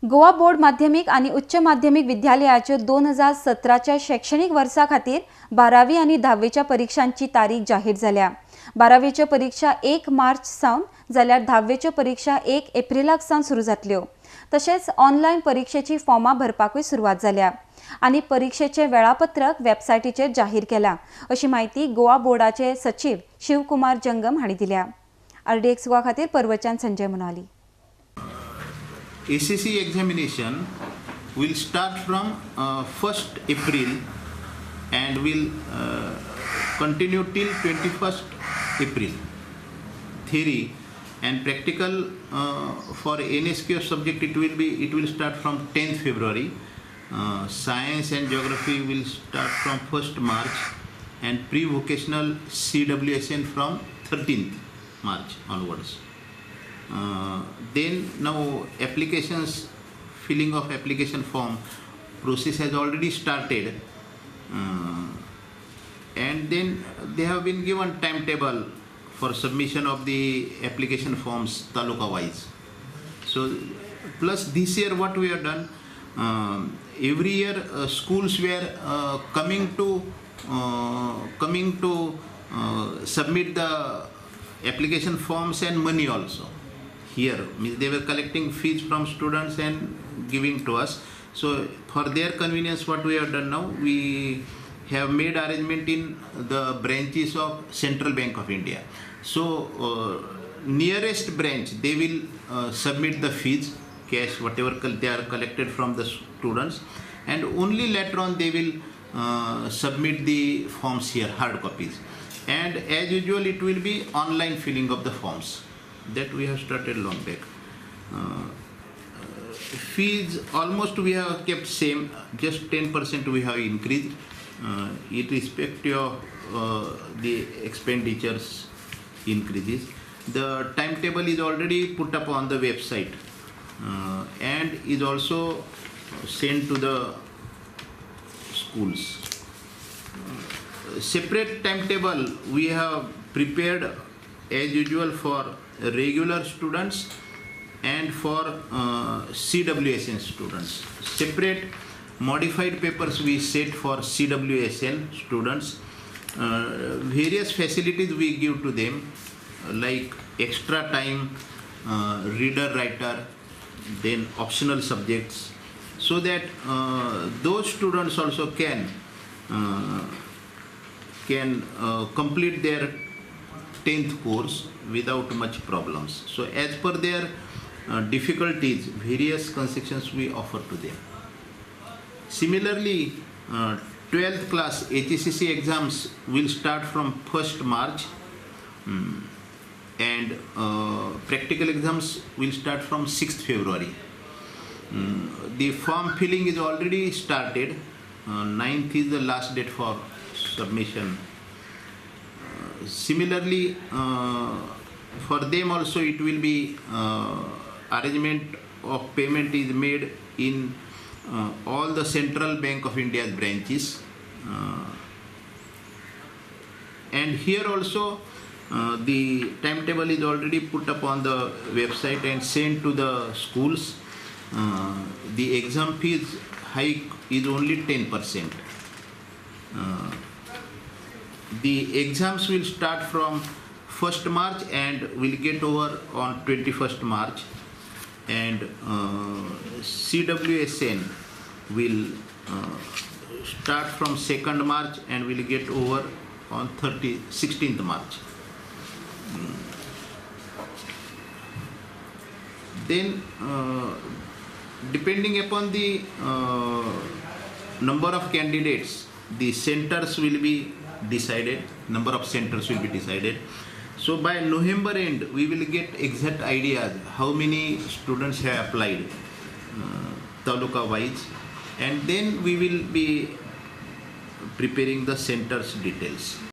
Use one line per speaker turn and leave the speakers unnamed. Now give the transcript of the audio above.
Goa board माध्यमिक आणि उच्च माध्यमिक विद्यालयाच्यो 2017च्या शैक्षणिक वर्सा खातीर 12वी आणि 10वीच्या परीक्षांची तारीख जाहीर झाल्या। 12वीच्यो परीक्षा 1 मार्च सावन जाल्यार 10वीच्यो परीक्षा 1 एप्रिलाक सावन सुरू जातल्यो। तशेंच ऑनलायन परीक्षेची फॉर्मां भरपाकूय सुरवात जाल्या आणि परीक्षेचे वेळापत्रक वेबसायटीचेर जाहीर केला, अशी माहिती गोवा बोर्डाचे सचिव शिवकुमार जंगम हांणी दिल्या। RDX गोवा खातीर पर्वच्यान Sanjay Munali.
SSC examination will start from 1st April and will continue till 21st April. Theory and practical for NSQ subject it will start from 10th February. Science and geography will start from 1st March and pre-vocational CWSN from 13th March onwards. Then now applications, filling of application form process has already started, and then they have been given timetable for submission of the application forms taluka wise. So plus this year what we have done, every year schools were coming to submit the application forms and money also. Here means they were collecting fees from students and giving to us. So for their convenience what we have done now, we have made arrangement in the branches of Central Bank of India. So nearest branch they will submit the fees, cash, whatever they are collected from the students, and only later on they will submit the forms here, hard copies, and as usual it will be online filling of the forms. That we have started long back. Fees almost we have kept same, just 10% we have increased irrespective of the expenditures increases. The timetable is already put up on the website and is also sent to the schools. Separate timetable we have prepared as usual for regular students and for CWSN students. Separate modified papers we set for CWSN students. Various facilities we give to them, like extra time, reader writer, then optional subjects, so that those students also can complete their 10th course without much problems. So as per their difficulties, various concessions we offer to them. Similarly, 12th class HSCC exams will start from 1st March and practical exams will start from 6th February. The form filling is already started. 9th is the last date for submission. Similarly, for them also it will be arrangement of payment is made in all the Central Bank of India's branches, and here also the timetable is already put up on the website and sent to the schools. The exam fees hike is only 10%. The exams will start from 1st March and will get over on 21st March, and CWSN will start from 2nd March and will get over on 16th March. Then depending upon the number of candidates, the centers will be decided, number of centers will be decided. So by November end we will get exact idea how many students have applied taluka wise, and then we will be preparing the centers details.